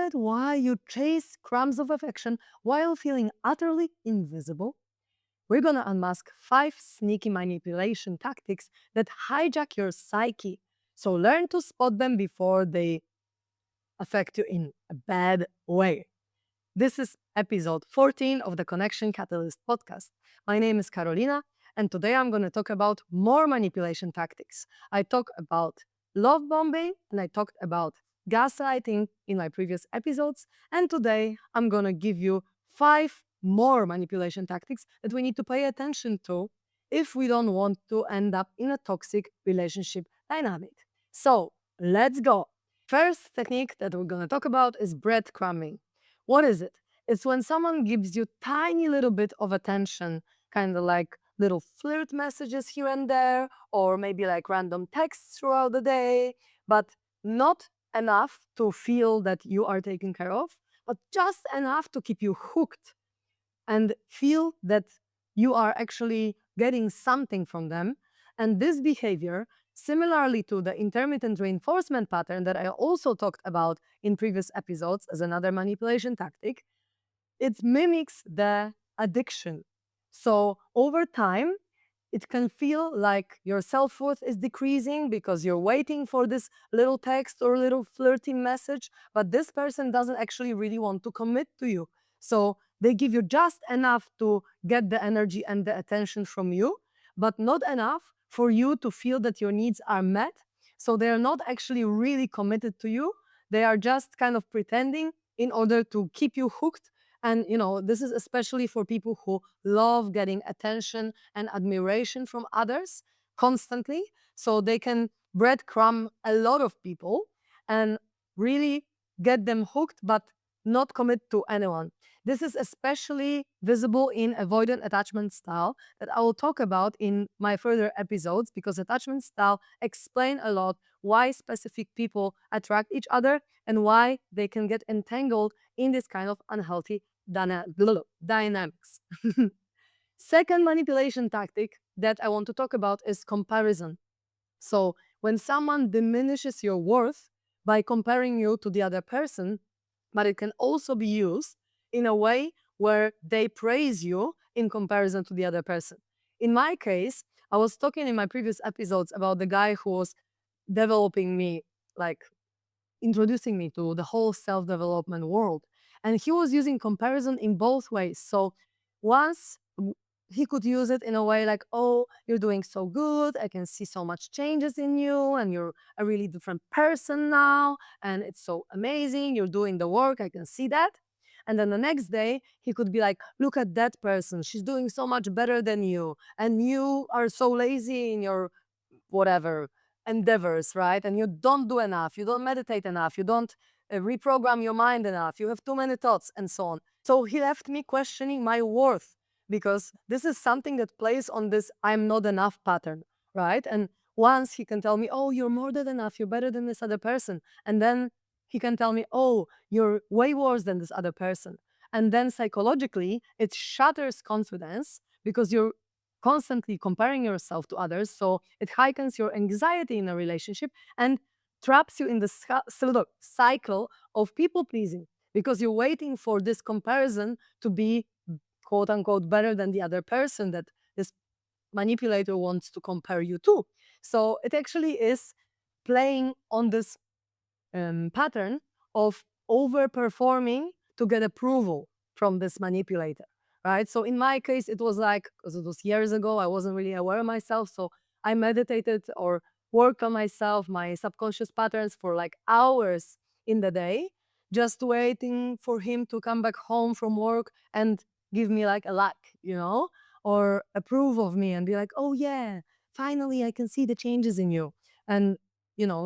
it why you chase crumbs of affection while feeling utterly invisible? We're going to unmask 5 sneaky manipulation tactics that hijack your psyche. So learn to spot them before they affect you in a bad way. This is episode 14 of the Connection Catalyst podcast. My name is Karolina, and today I'm going to talk about more manipulation tactics. I talked about love bombing and I talked about gaslighting in my previous episodes, and today I'm going to give you 5 more manipulation tactics that we need to pay attention to if we don't want to end up in a toxic relationship dynamic. So, let's go. First technique that we're going to talk about is breadcrumbing. What is it? It's when someone gives you tiny little bit of attention, kind of like little flirt messages here and there, or maybe like random texts throughout the day, but not enough to feel that you are taken care of, but just enough to keep you hooked and feel that you are actually getting something from them. And this behavior, similarly to the intermittent reinforcement pattern that I also talked about in previous episodes as another manipulation tactic, it mimics the addiction. So over time, it can feel like your self-worth is decreasing because you're waiting for this little text or little flirty message, but this person doesn't actually really want to commit to you. So they give you just enough to get the energy and the attention from you, but not enough for you to feel that your needs are met. So they're not actually really committed to you. They are just kind of pretending in order to keep you hooked. And this is especially for people who love getting attention and admiration from others constantly. So they can breadcrumb a lot of people and really get them hooked, but not commit to anyone. This is especially visible in avoidant attachment style that I will talk about in my further episodes, because attachment style explain a lot why specific people attract each other and why they can get entangled in this kind of unhealthy dynamics. Second manipulation tactic that I want to talk about is comparison. So when someone diminishes your worth by comparing you to the other person, but it can also be used in a way where they praise you in comparison to the other person. In my case, I was talking in my previous episodes about the guy who was developing me, like introducing me to the whole self-development world. And he was using comparison in both ways. So once he could use it in a way like, oh, you're doing so good. I can see so much changes in you and you're a really different person now. And it's so amazing. You're doing the work. I can see that. And then the next day, he could be like, look at that person. She's doing so much better than you. And you are so lazy in your whatever endeavors, right? And you don't do enough, you don't meditate enough, you don't reprogram your mind enough, you have too many thoughts, and so on. So he left me questioning my worth, because this is something that plays on this I'm not enough pattern, right? And once he can tell me, oh, you're more than enough, you're better than this other person. And then he can tell me, oh, you're way worse than this other person. And then psychologically, it shatters confidence because you're constantly comparing yourself to others. So it heightens your anxiety in a relationship and traps you in the cycle of people pleasing, because you're waiting for this comparison to be quote unquote better than the other person that this manipulator wants to compare you to. So it actually is playing on this pattern of overperforming to get approval from this manipulator, right? So in my case, it was like, because it was years ago, I wasn't really aware of myself. So I meditated or worked on myself, my subconscious patterns for like hours in the day, just waiting for him to come back home from work and give me like a like, or approve of me and be like, oh yeah, finally I can see the changes in you. And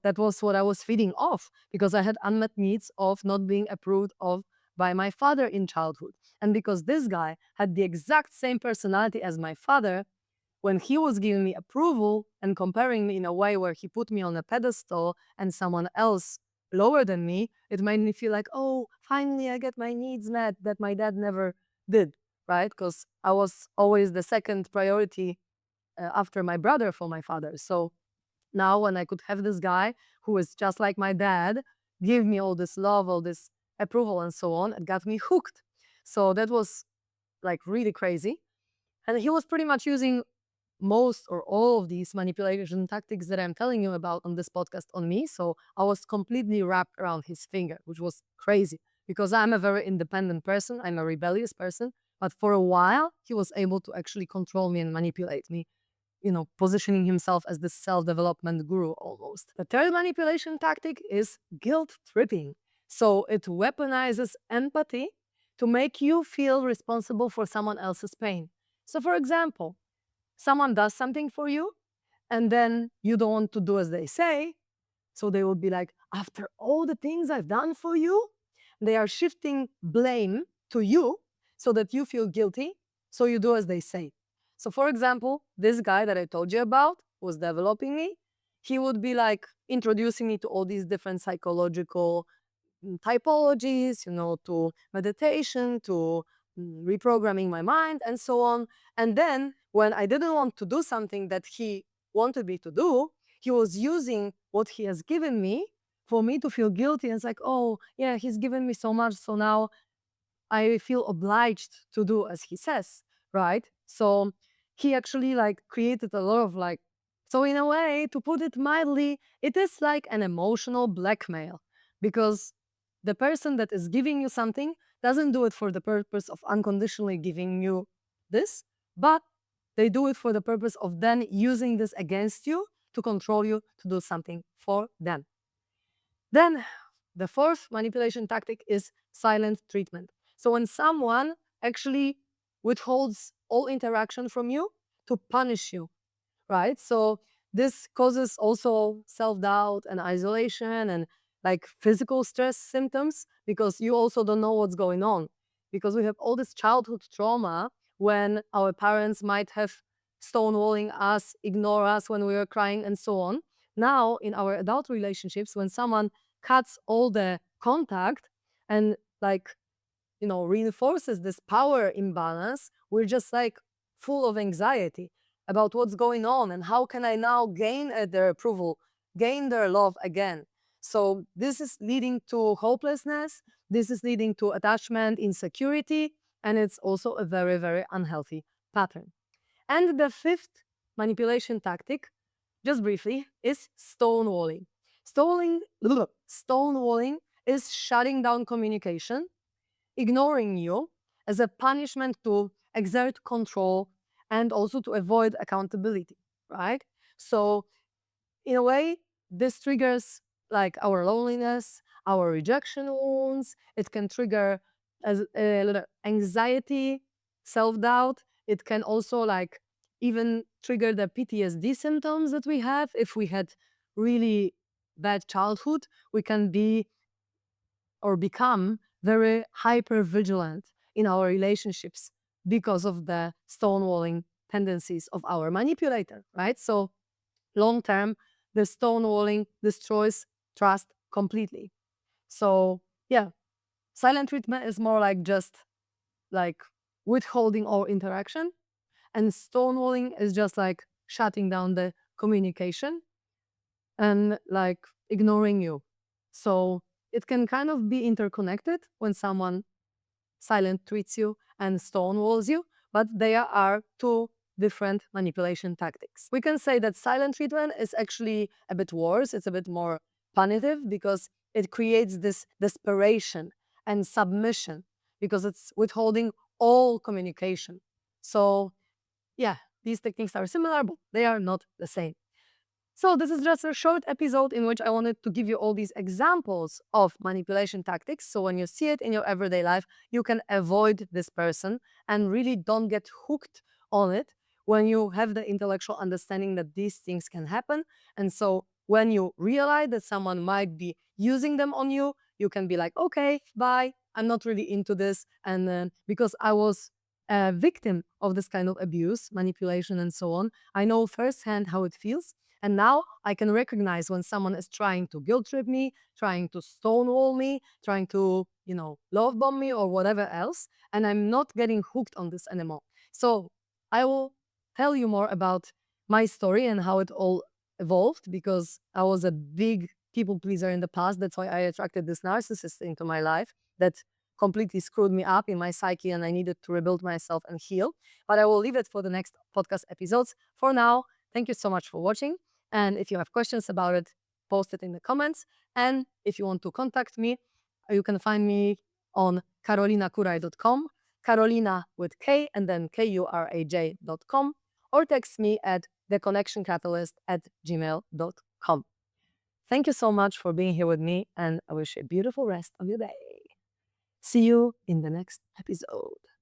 that was what I was feeding off, because I had unmet needs of not being approved of by my father in childhood. And because this guy had the exact same personality as my father, when he was giving me approval and comparing me in a way where he put me on a pedestal and someone else lower than me, it made me feel like, oh, finally I get my needs met that my dad never did, right? Because I was always the second priority after my brother for my father. So now when I could have this guy who is just like my dad give me all this love, all this approval and so on. It got me hooked. So that was like really crazy. And he was pretty much using most or all of these manipulation tactics that I'm telling you about on this podcast on me. So I was completely wrapped around his finger, which was crazy because I'm a very independent person. I'm a rebellious person. But for a while, he was able to actually control me and manipulate me, positioning himself as the self-development guru almost. The third manipulation tactic is guilt tripping. So it weaponizes empathy to make you feel responsible for someone else's pain. So for example, someone does something for you and then you don't want to do as they say. So they will be like, after all the things I've done for you, they are shifting blame to you so that you feel guilty. So you do as they say. So, for example, this guy that I told you about was developing me. He would be like introducing me to all these different psychological typologies, to meditation, to reprogramming my mind, and so on. And then when I didn't want to do something that he wanted me to do, he was using what he has given me for me to feel guilty. And it's like, oh, yeah, he's given me so much. So now I feel obliged to do as he says, right? So he actually like created a lot of like, so in a way, to put it mildly, it is like an emotional blackmail because the person that is giving you something doesn't do it for the purpose of unconditionally giving you this, but they do it for the purpose of then using this against you to control you to do something for them. Then the fourth manipulation tactic is silent treatment. So when someone actually withholds all interaction from you to punish you, right? So this causes also self-doubt and isolation and like physical stress symptoms because you also don't know what's going on. Because we have all this childhood trauma when our parents might have stonewalling us, ignore us when we were crying and so on. Now in our adult relationships, when someone cuts all the contact and like reinforces this power imbalance, we're just like full of anxiety about what's going on and how can I now gain their approval, gain their love again. So this is leading to hopelessness, this is leading to attachment, insecurity, and it's also a very, very unhealthy pattern. And the fifth manipulation tactic, just briefly, is stonewalling. Stonewalling is shutting down communication, ignoring you as a punishment to exert control and also to avoid accountability, right? So, in a way, this triggers like our loneliness, our rejection wounds. It can trigger as a little anxiety, self-doubt. It can also like even trigger the PTSD symptoms that we have. If we had really bad childhood, we can be or become very hyper vigilant in our relationships because of the stonewalling tendencies of our manipulator, right? So long term, the stonewalling destroys trust completely. So yeah, silent treatment is more like just like withholding all interaction, and stonewalling is just like shutting down the communication and like ignoring you. So it can kind of be interconnected when someone silent treats you and stonewalls you, but they are two different manipulation tactics. We can say that silent treatment is actually a bit worse. It's a bit more punitive because it creates this desperation and submission because it's withholding all communication. So yeah, these techniques are similar, but they are not the same. So this is just a short episode in which I wanted to give you all these examples of manipulation tactics. So when you see it in your everyday life, you can avoid this person and really don't get hooked on it when you have the intellectual understanding that these things can happen. And so when you realize that someone might be using them on you, you can be like, okay, bye. I'm not really into this. And because I was a victim of this kind of abuse, manipulation, and so on, I know firsthand how it feels. And now I can recognize when someone is trying to guilt trip me, trying to stonewall me, trying to, love bomb me or whatever else. And I'm not getting hooked on this anymore. So I will tell you more about my story and how it all evolved because I was a big people pleaser in the past. That's why I attracted this narcissist into my life that completely screwed me up in my psyche, and I needed to rebuild myself and heal. But I will leave it for the next podcast episodes. For now, thank you so much for watching. And if you have questions about it, post it in the comments. And if you want to contact me, you can find me on karolinakuraj.com, Karolina with K and then KURAJ.com, or text me at theconnectioncatalyst@gmail.com. Thank you so much for being here with me, and I wish you a beautiful rest of your day. See you in the next episode.